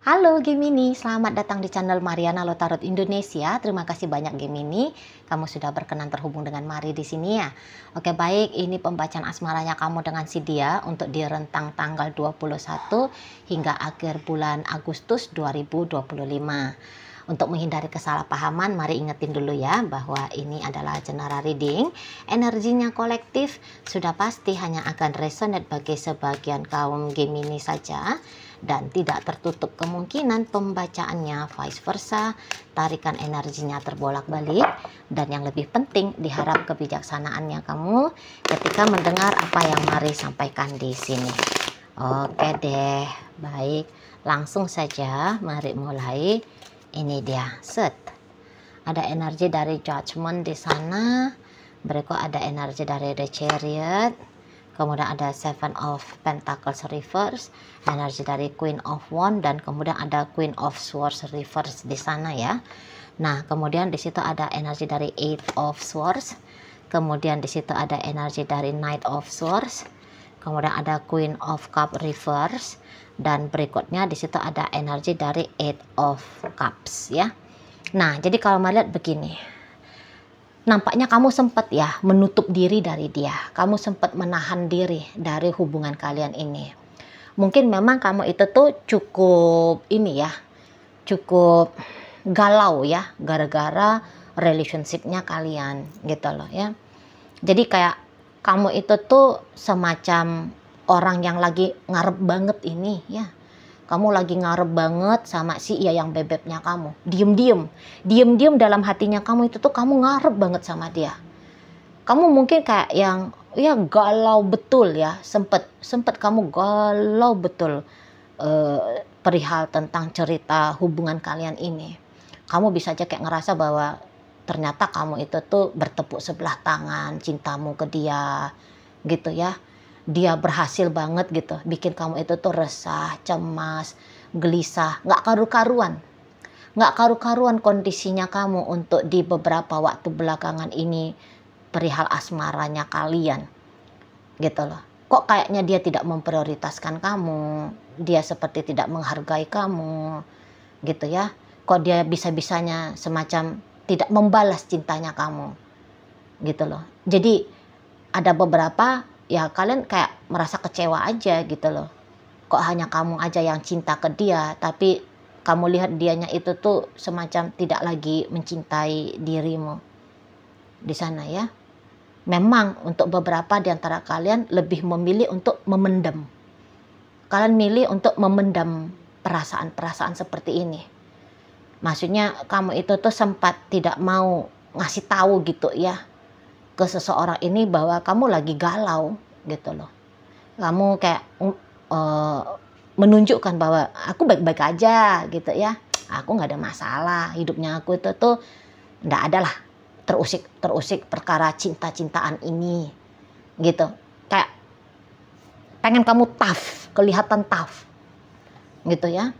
Halo Gemini, selamat datang di channel Mariana Lotarot Indonesia. Terima kasih banyak Gemini, kamu sudah berkenan terhubung dengan Mari di sini ya. Oke baik, ini pembacaan asmaranya kamu dengan si dia untuk di rentang tanggal 21 hingga akhir bulan Agustus 2025. Untuk menghindari kesalahpahaman, mari ingetin dulu ya bahwa ini adalah general reading. Energinya kolektif sudah pasti hanya akan resonate bagi sebagian kaum Gemini saja. Dan tidak tertutup kemungkinan pembacaannya vice versa, tarikan energinya terbolak-balik, dan yang lebih penting diharap kebijaksanaannya kamu ketika mendengar apa yang Mari sampaikan di sini. Oke deh, baik, langsung saja mari mulai. Ini dia, set. Ada energi dari Judgment di sana, berikut ada energi dari The Chariot. Kemudian ada Seven of Pentacles reverse, energi dari Queen of Wands, dan kemudian ada Queen of Swords reverse di sana ya. Nah, kemudian di situ ada energi dari Eight of Swords. Kemudian di situ ada energi dari Knight of Swords. Kemudian ada Queen of Cups reverse, dan berikutnya di situ ada energi dari Eight of Cups ya. Nah, jadi kalau melihat begini, nampaknya kamu sempat ya menutup diri dari dia. Kamu sempat menahan diri dari hubungan kalian ini. Mungkin memang kamu itu tuh cukup ini ya, cukup galau ya gara-gara relationship-nya kalian gitu loh ya. Jadi kayak kamu itu tuh semacam orang yang lagi ngarep banget ini ya. Kamu lagi ngarep banget sama si Iya yang bebeknya kamu. Diem-diem dalam hatinya kamu itu tuh kamu ngarep banget sama dia. Kamu mungkin kayak yang ya galau betul ya. Sempet kamu galau betul perihal tentang cerita hubungan kalian ini. Kamu bisa aja kayak ngerasa bahwa ternyata kamu itu tuh bertepuk sebelah tangan cintamu ke dia gitu ya. Dia berhasil banget gitu bikin kamu itu tuh resah, cemas, gelisah, nggak karu-karuan kondisinya kamu untuk di beberapa waktu belakangan ini perihal asmaranya kalian gitu loh. Kok kayaknya dia tidak memprioritaskan kamu, dia seperti tidak menghargai kamu gitu ya. Kok dia bisa-bisanya semacam tidak membalas cintanya kamu gitu loh. Jadi ada beberapa ya kalian kayak merasa kecewa aja gitu loh. Kok hanya kamu aja yang cinta ke dia, tapi kamu lihat dianya itu tuh semacam tidak lagi mencintai dirimu di sana ya. Memang untuk beberapa di antara kalian lebih memilih untuk memendam. Kalian milih untuk memendam perasaan-perasaan seperti ini. Maksudnya kamu itu tuh sempat tidak mau ngasih tahu gitu ya ke seseorang ini bahwa kamu lagi galau gitu loh. Kamu kayak menunjukkan bahwa aku baik-baik aja gitu ya. Aku nggak ada masalah, hidupnya aku itu tuh nggak ada lah terusik perkara cinta-cintaan ini gitu. Kayak pengen kamu tough, kelihatan tough gitu ya.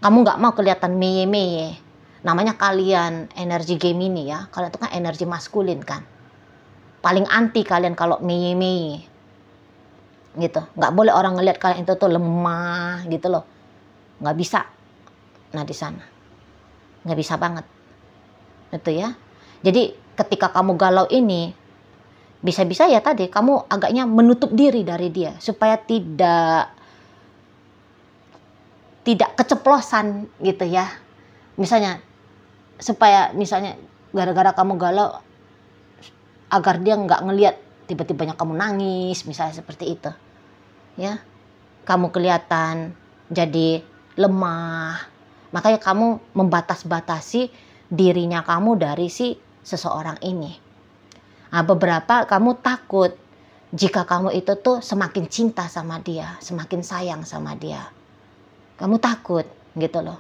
Kamu nggak mau kelihatan meye-meye. Namanya kalian energi Gemini ya, kalian itu kan energi maskulin kan. Paling anti kalian kalau meye-meye gitu. Nggak boleh orang ngelihat kalian itu tuh lemah gitu loh. Nggak bisa. Nah di sana nggak bisa banget itu ya. Jadi ketika kamu galau ini bisa-bisa ya tadi kamu agaknya menutup diri dari dia supaya tidak keceplosan gitu ya. Misalnya supaya misalnya gara-gara kamu galau agar dia nggak ngelihat tiba-tibanya kamu nangis misalnya seperti itu ya, kamu kelihatan jadi lemah, makanya kamu membatasi dirinya kamu dari si seseorang ini. Nah, beberapa kamu takut jika kamu itu tuh semakin cinta sama dia, semakin sayang sama dia, kamu takut gitu loh.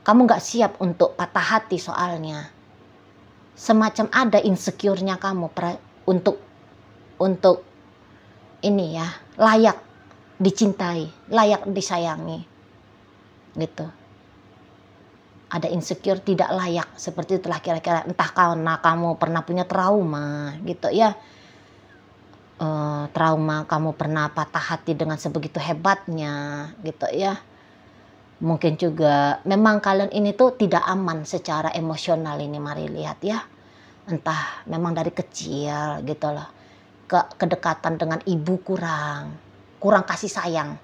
Kamu nggak siap untuk patah hati soalnya. Semacam ada insecure-nya kamu untuk ini ya, layak dicintai, layak disayangi gitu. Ada insecure tidak layak seperti itulah kira-kira, entah karena kamu pernah punya trauma gitu ya. Trauma kamu pernah patah hati dengan sebegitu hebatnya gitu ya. Mungkin juga memang kalian ini tuh tidak aman secara emosional ini, mari lihat ya. Entah memang dari kecil gitu loh. Kedekatan dengan ibu kurang kasih sayang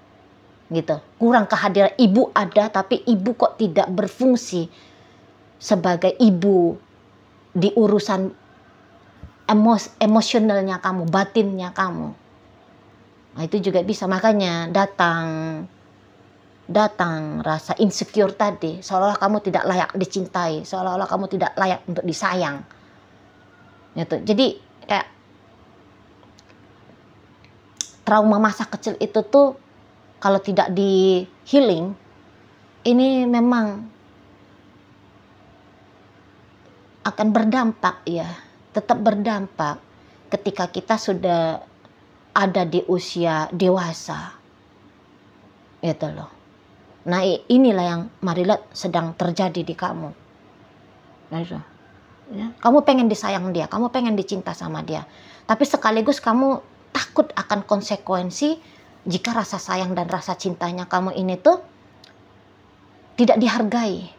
gitu. Kurang kehadiran ibu ada tapi ibu kok tidak berfungsi sebagai ibu di urusan emosionalnya kamu, batinnya kamu. Nah, itu juga bisa, makanya datang rasa insecure tadi, seolah-olah kamu tidak layak dicintai, seolah-olah kamu tidak layak untuk disayang. Gitu. Jadi kayak trauma masa kecil itu tuh kalau tidak di healing, ini memang akan berdampak ya, tetap berdampak ketika kita sudah ada di usia dewasa. Gitu loh. Nah, inilah yang Marilah sedang terjadi di kamu. Nah, itu. Ya, kamu pengen disayang dia, kamu pengen dicinta sama dia. Tapi sekaligus kamu takut akan konsekuensi jika rasa sayang dan rasa cintanya kamu ini tuh tidak dihargai.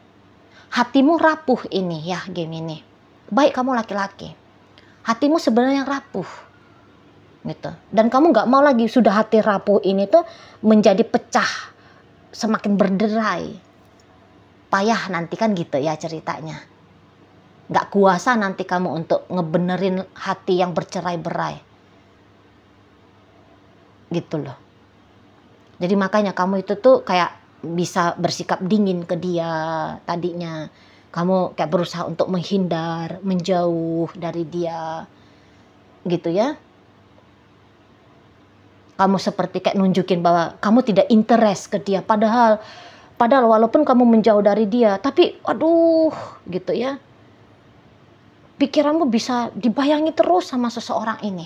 Hatimu rapuh ini ya, Gemini. Baik kamu laki-laki. Hatimu sebenarnya rapuh. Gitu. Dan kamu nggak mau lagi sudah hati rapuh ini tuh menjadi pecah, semakin berderai, payah nanti kan gitu ya ceritanya. Nggak kuasa nanti kamu untuk ngebenerin hati yang bercerai-berai. Gitu loh. Jadi makanya kamu itu tuh kayak bisa bersikap dingin ke dia tadinya. Kamu kayak berusaha untuk menghindar, menjauh dari dia. Gitu ya. Kamu seperti kayak nunjukin bahwa kamu tidak interest ke dia. Padahal walaupun kamu menjauh dari dia, tapi aduh gitu ya. Pikiranmu bisa dibayangi terus sama seseorang ini.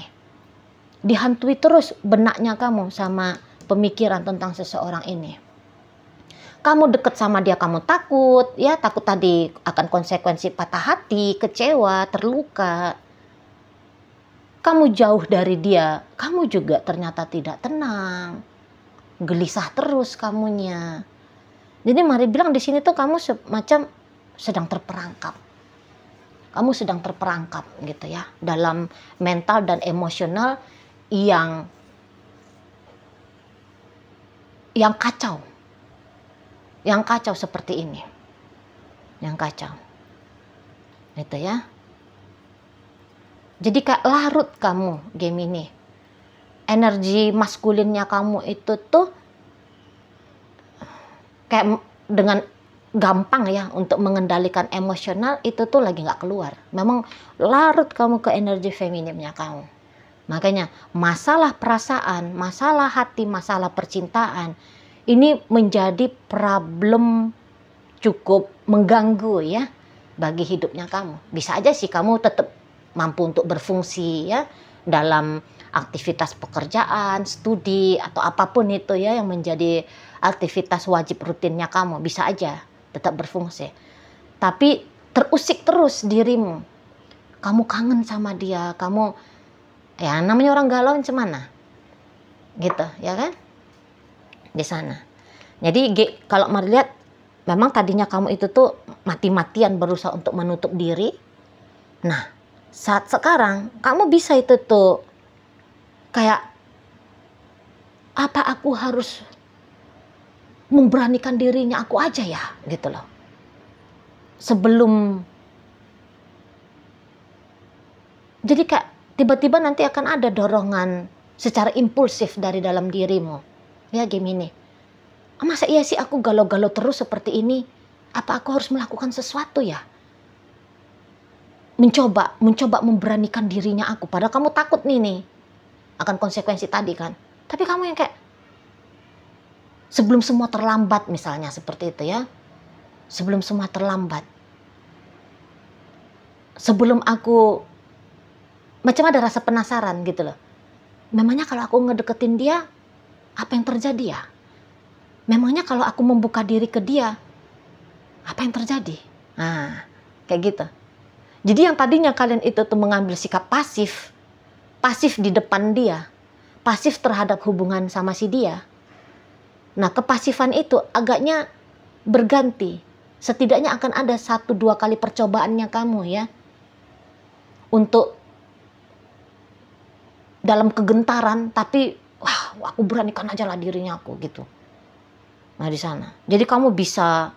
Dihantui terus benaknya kamu sama pemikiran tentang seseorang ini. Kamu deket sama dia, kamu takut, ya takut tadi akan konsekuensi patah hati, kecewa, terluka. Kamu jauh dari dia, kamu juga ternyata tidak tenang, gelisah terus kamunya. Jadi mari bilang di sini tuh kamu semacam sedang terperangkap. Kamu sedang terperangkap gitu ya, dalam mental dan emosional yang kacau. Yang kacau seperti ini. Yang kacau. Gitu ya. Jadi kayak larut kamu, Gemini. Energi maskulinnya kamu itu tuh kayak dengan gampang ya untuk mengendalikan emosional itu tuh lagi nggak keluar. Memang larut kamu ke energi femininnya kamu. Makanya masalah perasaan, masalah hati, masalah percintaan ini menjadi problem cukup mengganggu ya bagi hidupnya kamu. Bisa aja sih kamu tetap mampu untuk berfungsi ya dalam aktivitas pekerjaan, studi atau apapun itu ya yang menjadi aktivitas wajib rutinnya kamu, bisa aja tetap berfungsi. Tapi terusik terus dirimu. Kamu kangen sama dia, kamu ya namanya orang galau gimana? Gitu, ya kan? Di sana. Jadi kalau melihat memang tadinya kamu itu tuh mati-matian berusaha untuk menutup diri. Nah, saat sekarang kamu bisa itu tuh kayak apa aku harus memberanikan dirinya aku aja ya gitu loh. Sebelum jadi kayak tiba-tiba nanti akan ada dorongan secara impulsif dari dalam dirimu. Ya Gemini. Masa iya sih aku galau-galau terus seperti ini? Apa aku harus melakukan sesuatu ya? Mencoba memberanikan dirinya aku. Padahal kamu takut nih akan konsekuensi tadi kan. Tapi kamu yang kayak sebelum semua terlambat misalnya seperti itu ya. Sebelum semua terlambat. Sebelum aku macam ada rasa penasaran gitu loh. Memangnya kalau aku ngedeketin dia, apa yang terjadi ya? Memangnya kalau aku membuka diri ke dia, apa yang terjadi? Nah, kayak gitu. Jadi yang tadinya kalian itu tuh mengambil sikap pasif di depan dia, pasif terhadap hubungan sama si dia. Nah, kepasifan itu agaknya berganti. Setidaknya akan ada 1-2 kali percobaannya kamu ya, untuk dalam kegentaran, tapi wah, aku beranikan aja lah dirinya aku gitu. Nah di sana, jadi kamu bisa,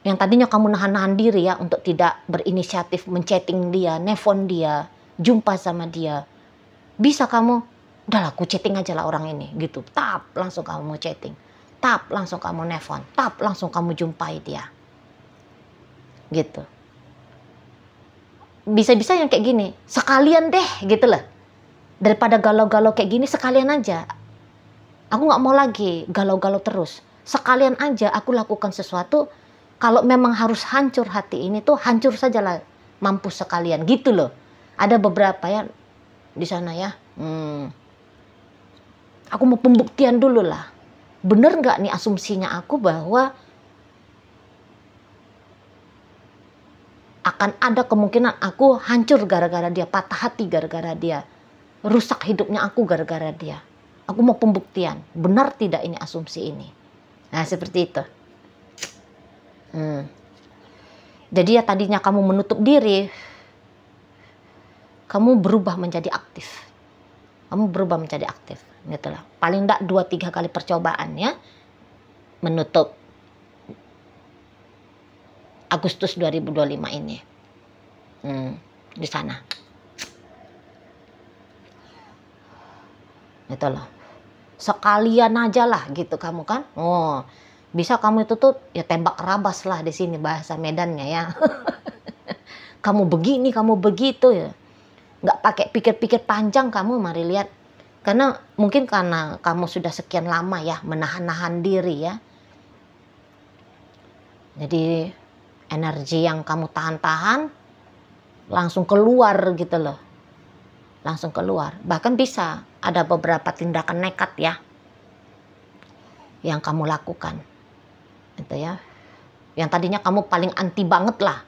yang tadinya kamu nahan-nahan diri ya untuk tidak berinisiatif menchatting dia, nelfon dia, jumpa sama dia, bisa kamu, udahlah aku chatting aja lah orang ini gitu. Tap, langsung kamu mau chatting. Tap, langsung kamu nelfon. Tap, langsung kamu jumpai dia. Gitu. Bisa-bisa yang kayak gini, sekalian deh gitu lah. Daripada galau-galau kayak gini, sekalian aja. Aku nggak mau lagi galau-galau terus. Sekalian aja aku lakukan sesuatu. Kalau memang harus hancur hati ini tuh, hancur saja lah. Mampus sekalian gitu loh. Ada beberapa ya di sana ya. Aku mau pembuktian dulu lah. Bener nggak nih asumsinya aku bahwa akan ada kemungkinan aku hancur gara-gara dia, patah hati gara-gara dia, rusak hidupnya aku gara-gara dia. Aku mau pembuktian, benar tidak ini asumsi ini. Nah seperti itu. Jadi ya tadinya kamu menutup diri, kamu berubah menjadi aktif. Kamu berubah menjadi aktif, gitu lah. Paling enggak 2-3 kali percobaan ya, menutup Agustus 2025 ini. Di sana. Itu loh. Sekalian aja lah gitu kamu kan. Oh, bisa kamu itu tuh ya tembak rabas lah di sini bahasa Medannya ya. Kamu begini, kamu begitu ya. Nggak pakai pikir-pikir panjang kamu, mari lihat. Karena mungkin karena kamu sudah sekian lama ya menahan-nahan diri ya. Jadi energi yang kamu tahan-tahan langsung keluar gitu loh. Langsung keluar. Bahkan bisa ada beberapa tindakan nekat ya yang kamu lakukan. Itu ya. Yang tadinya kamu paling anti banget lah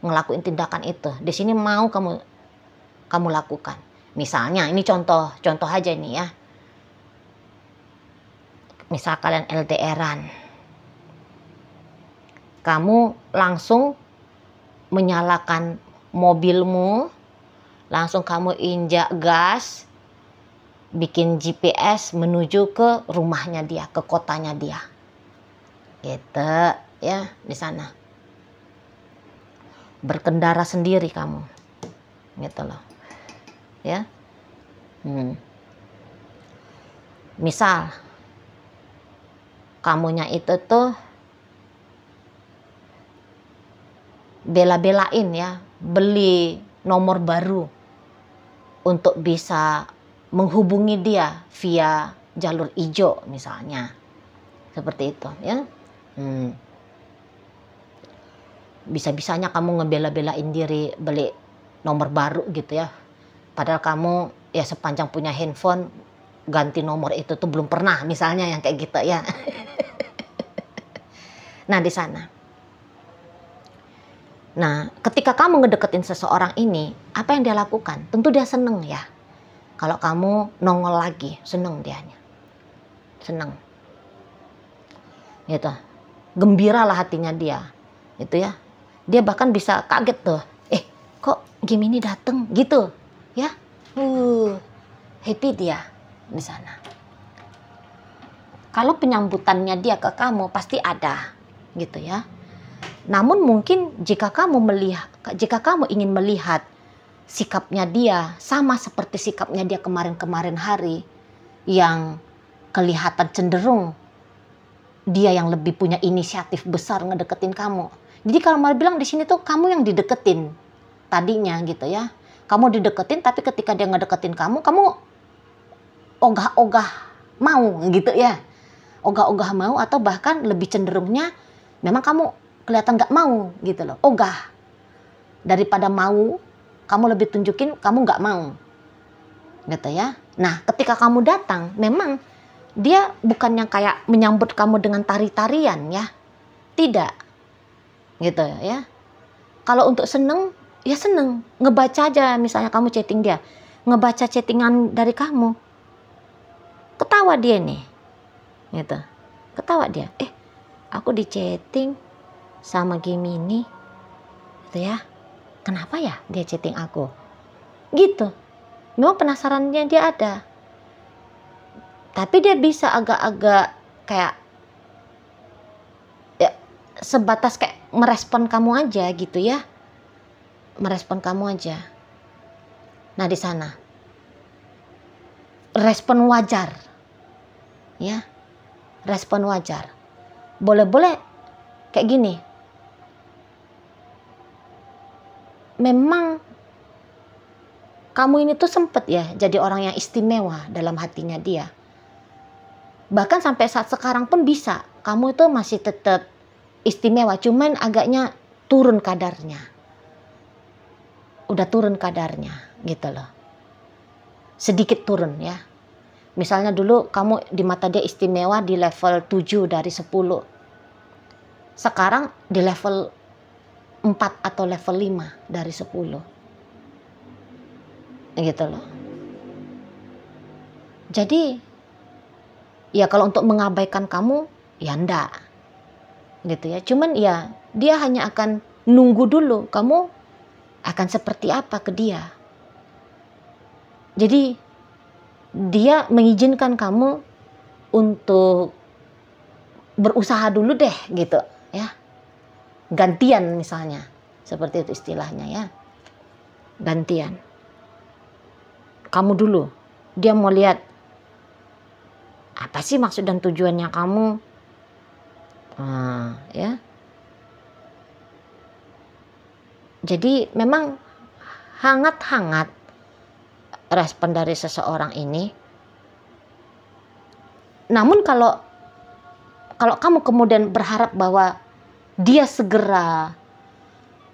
ngelakuin tindakan itu. Di sini mau kamu lakukan. Misalnya ini contoh aja nih ya. Misal kalian LDRan. Kamu langsung menyalakan mobilmu, langsung kamu injak gas, bikin GPS menuju ke rumahnya dia, ke kotanya dia. Gitu ya, di sana. Berkendara sendiri kamu. Gitu loh. Ya. Misal kamunya itu tuh bela-belain ya, beli nomor baru untuk bisa menghubungi dia via jalur hijau misalnya. Seperti itu ya. Bisa-bisanya kamu ngebela-belain diri beli nomor baru gitu ya. Padahal kamu ya sepanjang punya handphone ganti nomor itu tuh belum pernah misalnya yang kayak gitu ya. Nah di sana. Nah, ketika kamu ngedeketin seseorang ini, apa yang dia lakukan? Tentu dia seneng ya. Kalau kamu nongol lagi, seneng dianya. Seneng. Gitu. Gembira lah hatinya dia. Itu ya. Dia bahkan bisa kaget tuh. Kok Gemini dateng? Gitu. Ya. Happy dia di sana. Kalau penyambutannya dia ke kamu pasti ada. Gitu ya. Namun mungkin jika kamu ingin melihat sikapnya dia sama seperti sikapnya dia kemarin-kemarin hari yang kelihatan cenderung dia yang lebih punya inisiatif besar ngedeketin kamu. Jadi kalau mau bilang di sini tuh kamu yang dideketin tadinya gitu ya. Kamu dideketin tapi ketika dia ngedeketin kamu ogah-ogah mau gitu ya. Ogah-ogah mau atau bahkan lebih cenderungnya memang kamu kelihatan gak mau gitu loh, ogah. Daripada mau, kamu lebih tunjukin kamu gak mau. Gitu ya. Nah, ketika kamu datang, memang dia bukan yang kayak menyambut kamu dengan tari-tarian ya. Tidak. Gitu ya. Kalau untuk seneng, ya seneng. Ngebaca aja misalnya kamu chatting dia. Ngebaca chattingan dari kamu. Ketawa dia nih. Gitu. Ketawa dia. aku di chatting sama Gemini, gitu ya. Kenapa ya dia chatting aku? Gitu. Memang penasarannya dia ada. Tapi dia bisa agak-agak kayak ya, sebatas kayak merespon kamu aja gitu ya. Merespon kamu aja. Nah, di sana respon wajar. Ya. Respon wajar. Boleh-boleh kayak gini. Memang kamu ini tuh sempet ya jadi orang yang istimewa dalam hatinya dia. Bahkan sampai saat sekarang pun bisa. Kamu itu masih tetap istimewa. Cuman agaknya turun kadarnya. Udah turun kadarnya gitu loh. Sedikit turun ya. Misalnya dulu kamu di mata dia istimewa di level 7 dari 10. Sekarang di level 4 atau level 5 dari 10. Gitu loh. Jadi ya kalau untuk mengabaikan kamu ya enggak. Gitu ya. Cuman ya dia hanya akan nunggu dulu kamu akan seperti apa ke dia. Jadi dia mengizinkan kamu untuk berusaha dulu deh gitu ya. Gantian misalnya. Seperti itu istilahnya ya. Gantian. Kamu dulu. Dia mau lihat apa sih maksud dan tujuannya kamu. Nah, ya. Jadi memang hangat-hangat respon dari seseorang ini. Namun kalau kamu kemudian berharap bahwa dia segera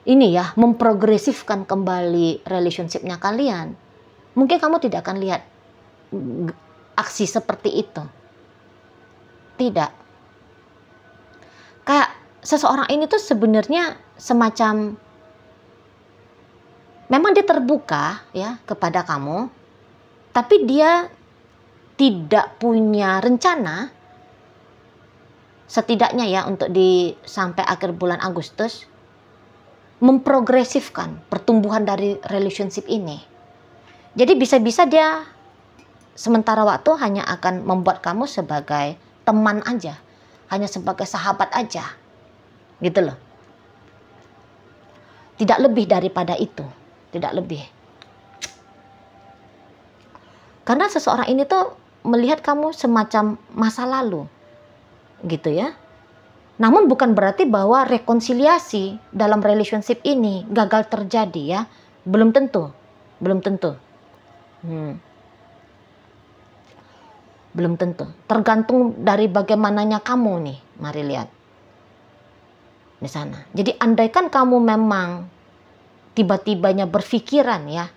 ini ya memprogresifkan kembali relationship-nya kalian, mungkin kamu tidak akan lihat aksi seperti itu. Tidak. Kayak seseorang ini tuh sebenarnya semacam memang dia terbuka ya kepada kamu, tapi dia tidak punya rencana setidaknya ya untuk sampai akhir bulan Agustus memprogresifkan pertumbuhan dari relationship ini. Jadi bisa-bisa dia sementara waktu hanya akan membuat kamu sebagai teman aja, hanya sebagai sahabat aja, gitu loh. Tidak lebih daripada itu. Tidak lebih. Karena seseorang ini tuh melihat kamu semacam masa lalu. Gitu ya. Namun bukan berarti bahwa rekonsiliasi dalam relationship ini gagal terjadi ya. Belum tentu. Belum tentu. Belum tentu. Tergantung dari bagaimananya kamu nih. Mari lihat. Di sana. Jadi andaikan kamu memang tiba-tibanya berpikiran ya,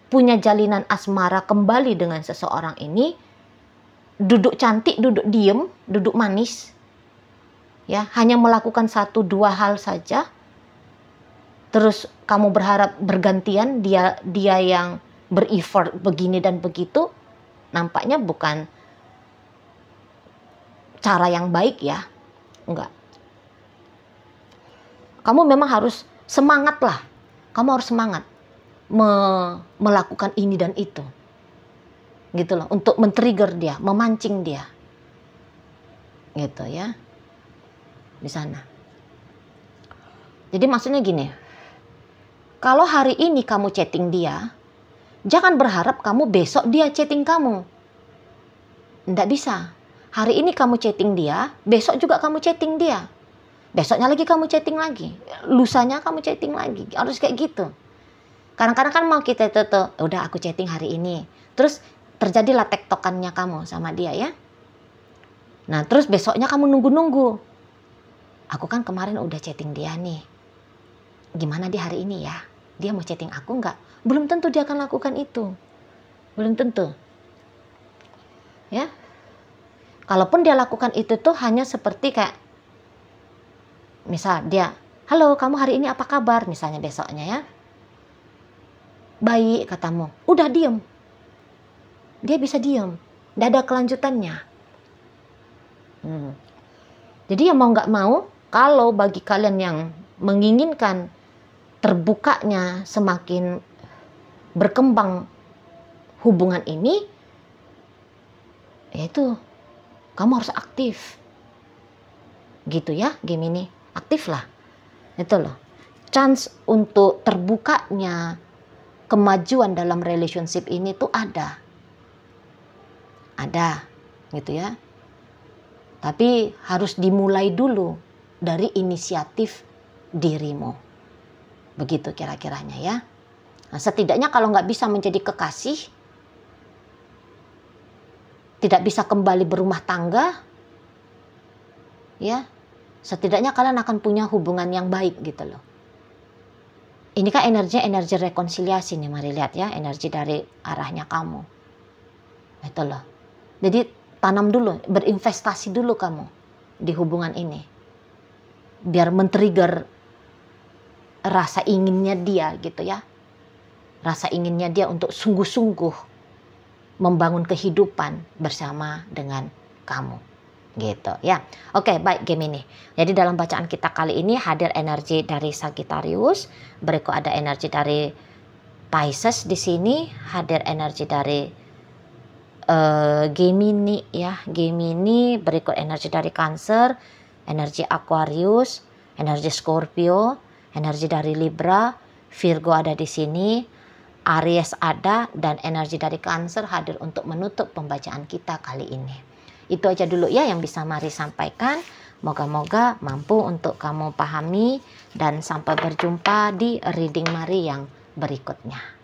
punya jalinan asmara kembali dengan seseorang ini, duduk cantik, duduk diem, duduk manis, ya, hanya melakukan 1-2 hal saja, terus kamu berharap bergantian, dia yang ber-effort begini dan begitu, nampaknya bukan cara yang baik ya, enggak. Kamu memang harus semangat lah. Kamu harus semangat melakukan ini dan itu. Gitu loh, untuk men-trigger dia, memancing dia. Gitu ya. Di sana. Jadi maksudnya gini. Kalau hari ini kamu chatting dia, jangan berharap kamu besok dia chatting kamu. Nggak bisa. Hari ini kamu chatting dia, besok juga kamu chatting dia. Besoknya lagi kamu chatting lagi, lusanya kamu chatting lagi, harus kayak gitu. Kadang-kadang kan mau kita tuh, udah aku chatting hari ini, terus terjadilah tektokannya kamu sama dia ya. Nah terus besoknya kamu nunggu-nunggu, aku kan kemarin udah chatting dia nih, gimana di hari ini ya, dia mau chatting aku nggak? Belum tentu dia akan lakukan itu, belum tentu. Ya, kalaupun dia lakukan itu tuh hanya seperti kayak misal dia, halo kamu hari ini apa kabar? Misalnya besoknya ya. Baik katamu. Udah diem. Dia bisa diem. Tidak ada kelanjutannya. Jadi ya mau nggak mau, kalau bagi kalian yang menginginkan terbukanya semakin berkembang hubungan ini, yaitu kamu harus aktif. Gitu ya, Gemini. Aktif lah. Itu loh. Chance untuk terbukanya kemajuan dalam relationship ini tuh ada. Ada. Gitu ya. Tapi harus dimulai dulu dari inisiatif dirimu. Begitu kira-kiranya ya. Nah, setidaknya kalau nggak bisa menjadi kekasih, tidak bisa kembali berumah tangga, ya, setidaknya kalian akan punya hubungan yang baik gitu loh. Ini kan energi rekonsiliasi nih, mari lihat ya, energi dari arahnya kamu. Itu loh. Jadi tanam dulu, berinvestasi dulu kamu di hubungan ini. Biar men-trigger rasa inginnya dia gitu ya. Rasa inginnya dia untuk sungguh-sungguh membangun kehidupan bersama dengan kamu. Gitu ya. Oke, baik Gemini. Jadi dalam bacaan kita kali ini hadir energi dari Sagittarius, berikut ada energi dari Pisces di sini, hadir energi dari Gemini ya, Gemini, berikut energi dari Cancer, energi Aquarius, energi Scorpio, energi dari Libra, Virgo ada di sini, Aries ada, dan energi dari Cancer hadir untuk menutup pembacaan kita kali ini. Itu aja dulu ya yang bisa Mari sampaikan. Moga-moga mampu untuk kamu pahami, dan sampai berjumpa di reading Mari yang berikutnya.